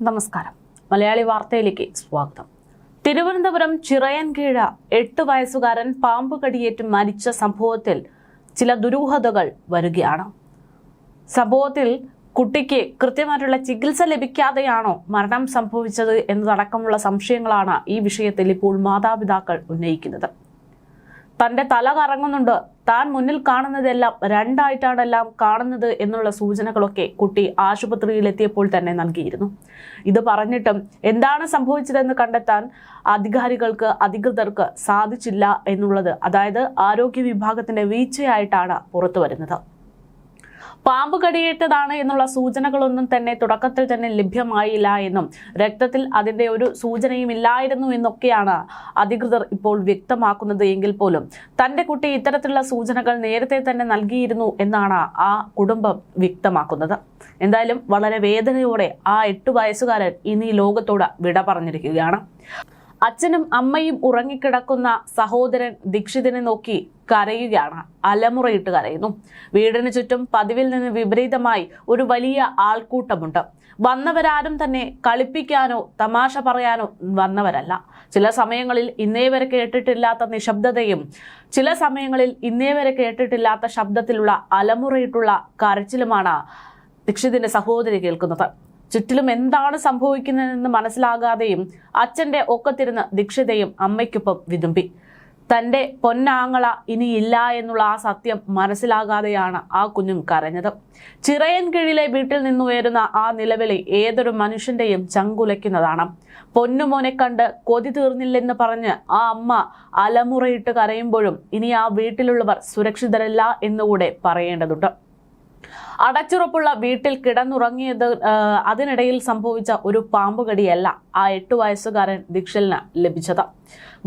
നമസ്കാരം. മലയാളി വാർത്തയിലേക്ക് സ്വാഗതം. തിരുവനന്തപുരം ചിറയൻകീഴ് 8 വയസ്സുകാരൻ പാമ്പ് കടിയേറ്റ് മരിച്ച സംഭവത്തിൽ ചില ദുരൂഹതകൾ വരികയാണ്. സംഭവത്തിൽ കുട്ടിക്ക് കൃത്യമായിട്ടുള്ള ചികിത്സ ലഭിക്കാതെയാണോ മരണം സംഭവിച്ചത് എന്നതടക്കമുള്ള സംശയങ്ങളാണ് ഈ വിഷയത്തിൽ ഇപ്പോൾ മാതാപിതാക്കൾ ഉന്നയിക്കുന്നത്. തന്റെ തല കറങ്ങുന്നുണ്ട്, താൻ മുന്നിൽ കാണുന്നതെല്ലാം രണ്ടായിട്ടാണെല്ലാം കാണുന്നത് എന്നുള്ള സൂചനകളൊക്കെ കുട്ടി ആശുപത്രിയിലെത്തിയപ്പോൾ തന്നെ നൽകിയിരുന്നു. ഇത് പറഞ്ഞിട്ടും എന്താണ് സംഭവിച്ചതെന്ന് കണ്ടെത്താൻ അധികൃതർക്ക് സാധിച്ചില്ല എന്നുള്ളത്, അതായത് ആരോഗ്യ വിഭാഗത്തിന്റെ വീഴ്ചയായിട്ടാണ് പുറത്തു വരുന്നത്. പാമ്പ് കടിയേറ്റതാണ് എന്നുള്ള സൂചനകളൊന്നും തന്നെ തുടക്കത്തിൽ തന്നെ ലഭ്യമായില്ല എന്നും രക്തത്തിൽ അതിന്റെ ഒരു സൂചനയും ഇല്ലായിരുന്നു എന്നൊക്കെയാണ് അധികൃതർ ഇപ്പോൾ വ്യക്തമാക്കുന്നത്. എങ്കിൽ പോലും തന്റെ കുട്ടി ഇത്തരത്തിലുള്ള സൂചനകൾ നേരത്തെ തന്നെ നൽകിയിരുന്നു എന്നാണ് ആ കുടുംബം വ്യക്തമാക്കുന്നത്. എന്തായാലും വളരെ വേദനയോടെ ആ 8 വയസ്സുകാരൻ ഇനി ലോകത്തോട് വിട പറഞ്ഞിരിക്കുകയാണ്. അച്ഛനും അമ്മയും ഉറങ്ങിക്കിടക്കുന്ന സഹോദരൻ ദീക്ഷിതിനെ നോക്കി കരയുകയാണ്. അലമുറയിട്ട് കരയുന്നു. വീടിന് ചുറ്റും പതിവിൽ നിന്ന് വിപരീതമായി ഒരു വലിയ ആൾക്കൂട്ടമുണ്ട്. വന്നവരാരും തന്നെ കളിപ്പിക്കാനോ തമാശ പറയാനോ വന്നവരല്ല. ചില സമയങ്ങളിൽ ഇന്നേ വരെ കേട്ടിട്ടില്ലാത്ത നിശബ്ദതയും ചില സമയങ്ങളിൽ ഇന്നേ വരെ കേട്ടിട്ടില്ലാത്ത ശബ്ദത്തിലുള്ള അലമുറയിട്ടുള്ള കരച്ചിലുമാണ് ദീക്ഷിതിന്റെ സഹോദരി കേൾക്കുന്നത്. ചുറ്റിലും എന്താണ് സംഭവിക്കുന്നതെന്ന് മനസ്സിലാകാതെയും അച്ഛന്റെ ഒക്കത്തിരുന്ന് ദീക്ഷിതയും അമ്മയ്ക്കൊപ്പം വിതുമ്പി. തന്റെ പൊന്നാങ്ങള ഇനിയില്ല എന്നുള്ള ആ സത്യം മനസ്സിലാകാതെയാണ് ആ കുഞ്ഞും കരഞ്ഞത്. ചിറയൻകീഴിലെ വീട്ടിൽ നിന്നുയരുന്ന ആ നിലവിളി ഏതൊരു മനുഷ്യന്റെയും ചങ്കുലയ്ക്കുന്നതാണ്. പൊന്നുമോനെ കണ്ട് കൊതി തീർന്നില്ലെന്ന് പറഞ്ഞ് ആ അമ്മ അലമുറയിട്ട് കരയുമ്പോഴും ഇനി ആ വീട്ടിലുള്ളവർ സുരക്ഷിതരല്ല എന്നുകൂടെ പറയേണ്ടതുണ്ട്. അടച്ചുറപ്പുള്ള വീട്ടിൽ കിടന്നുറങ്ങിയത് അതിനിടയിൽ സംഭവിച്ച ഒരു പാമ്പുകടിയല്ല ആ 8 വയസ്സുകാരൻ ദീക്ഷലിന് ലഭിച്ചത്.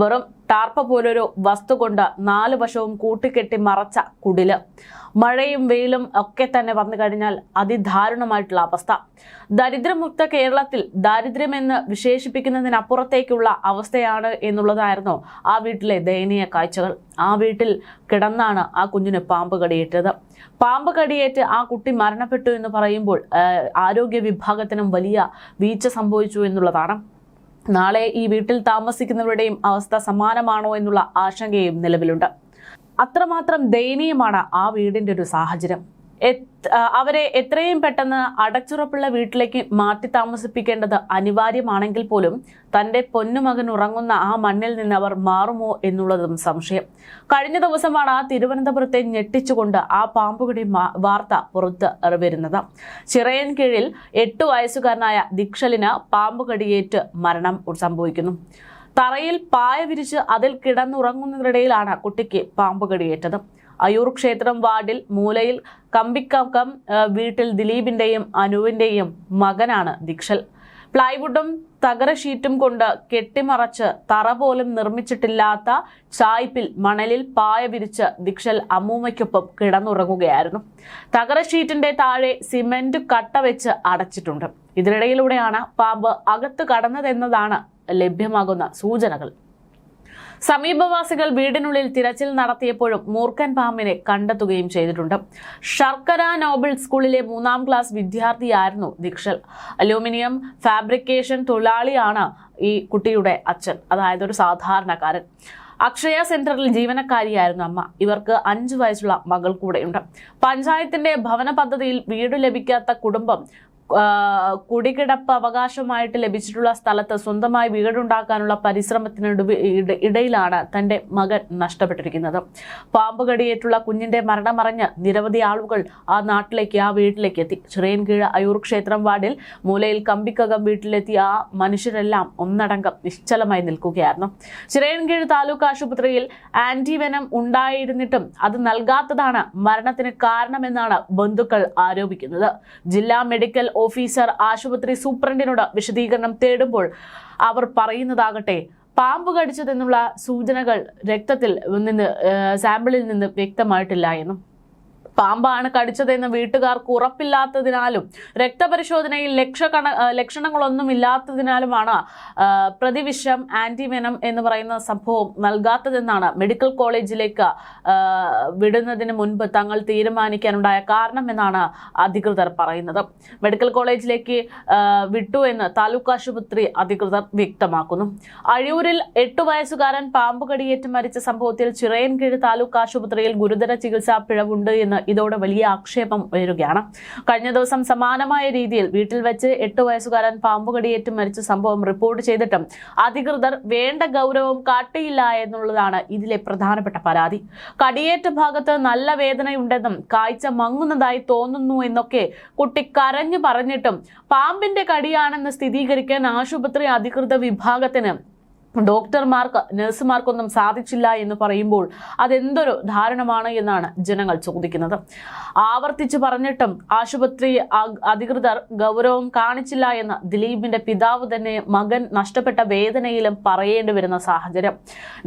വെറും ടാർപ്പ പോലൊരു വസ്തു കൊണ്ട് 4 വശവും കൂട്ടിക്കെട്ടി മറച്ച കുടില്. മഴയും വെയിലും ഒക്കെ തന്നെ വന്നു കഴിഞ്ഞാൽ അതിദാരുണമായിട്ടുള്ള അവസ്ഥ. ദരിദ്രമുക്ത കേരളത്തിൽ ദാരിദ്ര്യമെന്ന് വിശേഷിപ്പിക്കുന്നതിനപ്പുറത്തേക്കുള്ള അവസ്ഥയാണ് എന്നുള്ളതായിരുന്നു ആ വീട്ടിലെ ദയനീയ കാഴ്ചകൾ. ആ വീട്ടിൽ കിടന്നാണ് ആ കുഞ്ഞിന് പാമ്പ് കടിയേറ്റത്. പാമ്പ് കടിയേറ്റ് ആ കുട്ടി മരണപ്പെട്ടു എന്ന് പറയുമ്പോൾ ആരോഗ്യ വിഭാഗത്തിനും വലിയ വീഴ്ച സംഭവിച്ചു എന്നുള്ളതാണ്. നാളെ ഈ വീട്ടിൽ താമസിക്കുന്നവരുടെയും അവസ്ഥ സമാനമാണോ എന്നുള്ള ആശങ്കയും നിലവിലുണ്ട്. അത്രമാത്രം ദയനീയമാണ് ആ വീടിന്റെ ഒരു സാഹചര്യം. അവരെ എത്രയും പെട്ടെന്ന് അടച്ചുറപ്പുള്ള വീട്ടിലേക്ക് മാറ്റി താമസിപ്പിക്കേണ്ടത് അനിവാര്യമാണെങ്കിൽ പോലും തന്റെ പൊന്നുമകൻ ഉറങ്ങുന്ന ആ മണ്ണിൽ നിന്ന് അവർ മാറുമോ എന്നുള്ളതും സംശയം. കഴിഞ്ഞ ദിവസമാണ് ആ തിരുവനന്തപുരത്തെ ഞെട്ടിച്ചുകൊണ്ട് ആ പാമ്പുകടി വാർത്ത പുറത്ത് വരുന്നത്. ചിറയൻകീഴിൽ 8 വയസ്സുകാരനായ ദീക്ഷലിന് പാമ്പുകടിയേറ്റ് മരണം സംഭവിക്കുന്നു. തറയിൽ പായ വിരിച്ച് അതിൽ കിടന്നുറങ്ങുന്നതിനിടയിലാണ് കുട്ടിക്ക് പാമ്പ് കടിയേറ്റത്. അയൂർ ക്ഷേത്രം വാർഡിൽ മൂലയിൽ കമ്പിക്കകം വീട്ടിൽ ദിലീപിന്റെയും അനുവിന്റെയും മകനാണ് ദീക്ഷൽ. പ്ലൈവുഡും തകര ഷീറ്റും കൊണ്ട് കെട്ടിമറച്ച് തറ പോലും നിർമ്മിച്ചിട്ടില്ലാത്ത ചായ്പിൽ മണലിൽ പായ വിരിച്ച് ദീക്ഷൽ അമ്മൂമ്മയ്ക്കൊപ്പം കിടന്നുറങ്ങുകയായിരുന്നു. തകര ഷീറ്റിന്റെ താഴെ സിമന്റ് കട്ട വെച്ച് അടച്ചിട്ടുണ്ട്. ഇതിനിടയിലൂടെയാണ് പാമ്പ് അകത്ത് കടന്നതെന്നതാണ് ലഭ്യമാകുന്ന സൂചനകൾ. സമീപവാസികൾ വീടിനുള്ളിൽ തിരച്ചിൽ നടത്തിയപ്പോഴും മൂർഖൻ പാമ്പിനെ കണ്ടെത്തുകയും ചെയ്തിട്ടുണ്ട്. ശർക്കര നോബിൾ സ്കൂളിലെ 3ാം ക്ലാസ് വിദ്യാർത്ഥിയായിരുന്നു ദീക്ഷൽ. അലൂമിനിയം ഫാബ്രിക്കേഷൻ തൊഴിലാളിയാണ് ഈ കുട്ടിയുടെ അച്ഛൻ, അതായത് ഒരു സാധാരണക്കാരൻ. അക്ഷയ സെന്ററിൽ ജീവനക്കാരിയായിരുന്നു അമ്മ. ഇവർക്ക് 5 വയസ്സുള്ള മകൾ കൂടെയുണ്ട്. പഞ്ചായത്തിന്റെ ഭവന പദ്ധതിയിൽ വീട് ലഭിക്കാത്ത കുടുംബം കുടികിടപ്പ് അവകാശമായിട്ട് ലഭിച്ചിട്ടുള്ള സ്ഥലത്ത് സ്വന്തമായി വീടുണ്ടാക്കാനുള്ള പരിശ്രമത്തിനിടയിലാണ് തന്റെ മകൻ നഷ്ടപ്പെട്ടിരിക്കുന്നത്. പാമ്പ് കടിയേറ്റുള്ള കുഞ്ഞിന്റെ മരണമറിഞ്ഞ് നിരവധി ആളുകൾ ആ നാട്ടിലേക്ക് ആ വീട്ടിലേക്ക് എത്തി. ചിറയൻകീഴ് അയൂർ ക്ഷേത്രം വാർഡിൽ മൂലയിൽ കമ്പിക്കകം വീട്ടിലെത്തിയ ആ മനുഷ്യരെല്ലാം ഒന്നടങ്കം നിശ്ചലമായി നിൽക്കുകയായിരുന്നു. ചിറയൻകീഴ് താലൂക്ക് ആശുപത്രിയിൽ ആന്റിവെനം ഉണ്ടായിരുന്നിട്ടും അത് നൽകാത്തതാണ് മരണത്തിന് കാരണമെന്നാണ് ബന്ധുക്കൾ ആരോപിക്കുന്നത്. ജില്ലാ മെഡിക്കൽ ഓഫീസർ ആശുപത്രി സൂപ്രണ്ടിനോട് വിശദീകരണം തേടുമ്പോൾ അവർ പറയുന്നതാകട്ടെ പാമ്പ് കടിച്ചതെന്നുള്ള സൂചനകൾ രക്തത്തിൽ നിന്ന് സാമ്പിളിൽ നിന്ന് വ്യക്തമായിട്ടില്ല എന്നും പാമ്പാണ് കടിച്ചതെന്ന് വീട്ടുകാർക്ക് ഉറപ്പില്ലാത്തതിനാലും രക്തപരിശോധനയിൽ ലക്ഷണങ്ങളൊന്നുമില്ലാത്തതിനാലുമാണ് പ്രതിവിഷം ആന്റിവെനം എന്ന് പറയുന്ന സംഭവം നൽകാത്തതെന്നാണ് മെഡിക്കൽ കോളേജിലേക്ക് വിടുന്നതിന് മുൻപ് തങ്ങൾ തീരുമാനിക്കാനുണ്ടായ കാരണം എന്നാണ് അധികൃതർ പറയുന്നത്. മെഡിക്കൽ കോളേജിലേക്ക് വിട്ടു എന്ന് താലൂക്ക് ആശുപത്രി അധികൃതർ വ്യക്തമാക്കുന്നു. അഴിയൂരിൽ 8 വയസ്സുകാരൻ പാമ്പ് കടിയേറ്റ് മരിച്ച സംഭവത്തിൽ ചിറയൻകീഴ് താലൂക്ക് ആശുപത്രിയിൽ ഗുരുതര ചികിത്സാ പിഴവുണ്ട് എന്ന് ഇതോടെ വലിയ ആക്ഷേപം ഉയരുകയാണ്. കഴിഞ്ഞ ദിവസം സമാനമായ രീതിയിൽ വീട്ടിൽ വെച്ച് 8 വയസ്സുകാരൻ പാമ്പ് കടിയേറ്റ് മരിച്ച സംഭവം റിപ്പോർട്ട് ചെയ്തിട്ടും അധികൃതർ വേണ്ട ഗൗരവം കാട്ടിയില്ല എന്നുള്ളതാണ് ഇതിലെ പ്രധാനപ്പെട്ട പരാതി. കടിയേറ്റ ഭാഗത്ത് നല്ല വേദനയുണ്ടെന്നും കാഴ്ച മങ്ങുന്നതായി തോന്നുന്നു എന്നൊക്കെ കുട്ടി കരഞ്ഞു പറഞ്ഞിട്ടും പാമ്പിന്റെ കടിയാണെന്ന് സ്ഥിരീകരിക്കാൻ ആശുപത്രി അധികൃത വിഭാഗത്തിന് ഡോക്ടർമാർക്ക് നഴ്സുമാർക്കൊന്നും സാധിച്ചില്ല എന്ന് പറയുമ്പോൾ അതെന്തൊരു ധാരണമാണ് എന്നാണ് ജനങ്ങൾ ചോദിക്കുന്നത്. ആവർത്തിച്ച് പറഞ്ഞിട്ടും ആശുപത്രി അധികൃതർ ഗൗരവം കാണിച്ചില്ല എന്ന് ദിലീപിന്റെ പിതാവ് തന്നെ മകൻ നഷ്ടപ്പെട്ട വേദനയിലും പറയേണ്ടി വരുന്ന സാഹചര്യം.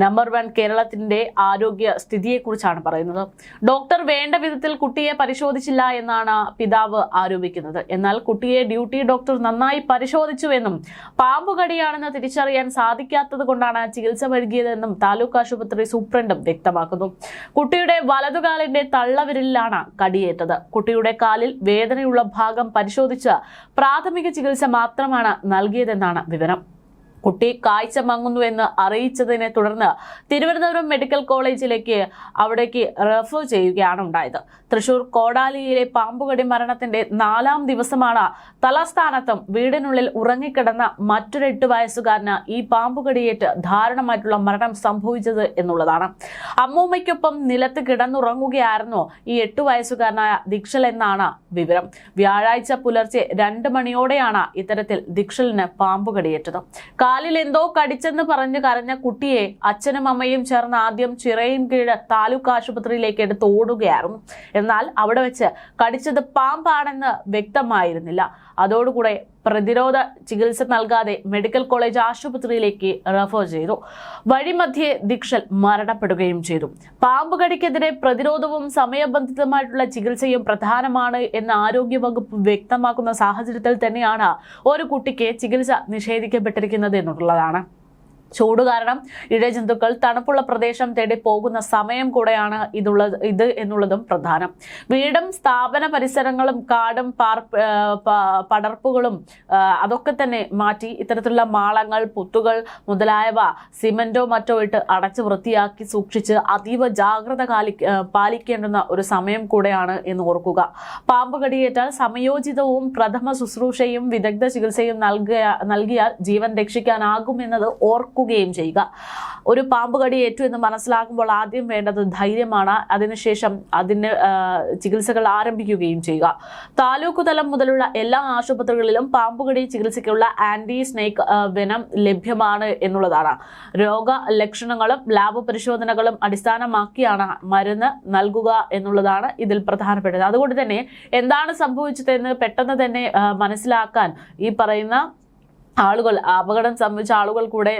നമ്പർ 1 കേരളത്തിന്റെ ആരോഗ്യ സ്ഥിതിയെക്കുറിച്ചാണ് പറയുന്നത്. ഡോക്ടർ വേണ്ട വിധത്തിൽ കുട്ടിയെ പരിശോധിച്ചില്ല എന്നാണ് പിതാവ് ആരോപിക്കുന്നത്. എന്നാൽ കുട്ടിയെ ഡ്യൂട്ടി ഡോക്ടർ നന്നായി പരിശോധിച്ചുവെന്നും പാമ്പുകടിയാണെന്ന് തിരിച്ചറിയാൻ സാധിക്കാത്ത കൊണ്ടാണ് ചികിത്സ വൈകിയതെന്നും താലൂക്ക് ആശുപത്രി സൂപ്രണ്ടും വ്യക്തമാക്കുന്നു. കുട്ടിയുടെ വലതുകാലിന്റെ തള്ളവിരലിലാണ് കടിയേറ്റത്. കുട്ടിയുടെ കാലിൽ വേദനയുള്ള ഭാഗം പരിശോധിച്ച് പ്രാഥമിക ചികിത്സ മാത്രമാണ് നൽകിയതെന്നാണ് വിവരം. കുട്ടി കാഴ്ച മങ്ങുന്നു എന്ന് അറിയിച്ചതിനെ തുടർന്ന് തിരുവനന്തപുരം മെഡിക്കൽ കോളേജിലേക്ക് അവിടേക്ക് റെഫർ ചെയ്യുകയാണ് ഉണ്ടായത്. തൃശൂർ കോടാലിയിലെ പാമ്പുകടി മരണത്തിന്റെ 4ാം ദിവസമാണ് തലസ്ഥാനത്തും വീടിനുള്ളിൽ ഉറങ്ങിക്കിടന്ന മറ്റൊരു 8 വയസ്സുകാരന് ഈ പാമ്പുകടിയേറ്റ് ദാരുണമായിട്ടുള്ള മരണം സംഭവിച്ചത് എന്നുള്ളതാണ്. അമ്മൂമ്മയ്ക്കൊപ്പം നിലത്ത് കിടന്നുറങ്ങുകയായിരുന്നു ഈ 8 വയസ്സുകാരനായ ദിക്ഷൽ എന്നാണ് വിവരം. വ്യാഴാഴ്ച പുലർച്ചെ 2 മണിയോടെയാണ് ഇത്തരത്തിൽ ദിക്ഷലിന് പാമ്പുകടിയേറ്റത്. കാലിൽ എന്തോ കടിച്ചെന്ന് പറഞ്ഞ് കരഞ്ഞ കുട്ടിയെ അച്ഛനും അമ്മയും ചേർന്ന് ആദ്യം ചിറയൻകീഴ് താലൂക്ക് ആശുപത്രിയിലേക്ക് എടുത്ത് ഓടുകയായിരുന്നു. എന്നാൽ അവിടെ വെച്ച് കടിച്ചത് പാമ്പാണെന്ന് വ്യക്തമായിരുന്നില്ല. അതോടുകൂടെ പ്രതിരോധ ചികിത്സ നൽകാതെ മെഡിക്കൽ കോളേജ് ആശുപത്രിയിലേക്ക് റെഫർ ചെയ്തു. വഴിമധ്യേ ദിക്ഷൽ മരണപ്പെടുകയും ചെയ്തു. പാമ്പ് കടിക്കെതിരെ പ്രതിരോധവും സമയബന്ധിതമായിട്ടുള്ള ചികിത്സയും പ്രധാനമാണ് എന്ന് ആരോഗ്യവകുപ്പ് വ്യക്തമാക്കുന്ന സാഹചര്യത്തിൽ തന്നെയാണ് ഒരു കുട്ടിക്ക് ചികിത്സ നിഷേധിക്കപ്പെട്ടിരിക്കുന്നത് എന്നുള്ളതാണ്. ചൂട് കാരണം ഇഴജന്തുക്കൾ തണുപ്പുള്ള പ്രദേശം തേടി പോകുന്ന സമയം കൂടെയാണ് ഇത് എന്നുള്ളതും പ്രധാനം. വീടും സ്ഥാപന പരിസരങ്ങളും കാടും പടർപ്പുകളും അതൊക്കെ തന്നെ മാറ്റി ഇത്തരത്തിലുള്ള മാളങ്ങൾ, പുത്തുകൾ മുതലായവ സിമന്റോ മറ്റോ ഇട്ട് അടച്ച് വൃത്തിയാക്കി സൂക്ഷിച്ച് അതീവ ജാഗ്രത പാലിക്കേണ്ടുന്ന ഒരു സമയം കൂടെയാണ് എന്ന് ഓർക്കുക. പാമ്പ് കടിയേറ്റാൽ സമയോചിതവും പ്രഥമ ശുശ്രൂഷയും വിദഗ്ധ ചികിത്സയും നൽകിയാൽ ജീവൻ രക്ഷിക്കാനാകുമെന്നത് ഓർക്കുക ചെയ്യുക. ഒരു പാമ്പ് കടിയേറ്റു എന്ന് മനസ്സിലാക്കുമ്പോൾ ആദ്യം വേണ്ടത് ധൈര്യമാണ്. അതിനുശേഷം അതിന് ചികിത്സകൾ ആരംഭിക്കുകയും ചെയ്യുക. താലൂക്ക് തലം മുതലുള്ള എല്ലാ ആശുപത്രികളിലും പാമ്പുകടി ചികിത്സയ്ക്കുള്ള ആന്റി സ്നേക്ക് വെനം ലഭ്യമാണ് എന്നുള്ളതാണ്. രോഗ ലക്ഷണങ്ങളും ലാബ് പരിശോധനകളും അടിസ്ഥാനമാക്കിയാണ് മരുന്ന് നൽകുക എന്നുള്ളതാണ് ഇതിൽ പ്രധാനപ്പെട്ടത്. അതുകൊണ്ട് തന്നെ എന്താണ് സംഭവിച്ചതെന്ന് പെട്ടെന്ന് തന്നെ മനസ്സിലാക്കാൻ ഈ പറയുന്ന ആളുകൾ, അപകടം സംഭവിച്ച ആളുകൾ കൂടെ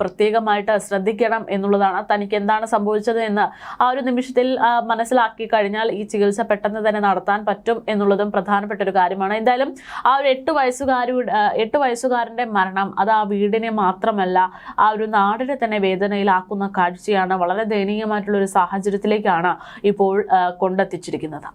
പ്രത്യേകമായിട്ട് ശ്രദ്ധിക്കണം എന്നുള്ളതാണ്. തനിക്ക് എന്താണ് സംഭവിച്ചത് എന്ന് ആ ഒരു നിമിഷത്തിൽ മനസ്സിലാക്കി കഴിഞ്ഞാൽ ഈ ചികിത്സ പെട്ടെന്ന് തന്നെ നടത്താൻ പറ്റും എന്നുള്ളതും പ്രധാനപ്പെട്ട ഒരു കാര്യമാണ്. എന്തായാലും ആ ഒരു 8 വയസ്സുകാരന്റെ മരണം അത് ആ വീടിനെ മാത്രമല്ല ആ ഒരു നാടിനെ തന്നെ വേദനയിലാക്കുന്ന കാഴ്ചയാണ്. വളരെ ദയനീയമായിട്ടുള്ള ഒരു സാഹചര്യത്തിലേക്കാണ് ഇപ്പോൾ കൊണ്ടെത്തിച്ചിരിക്കുന്നത്.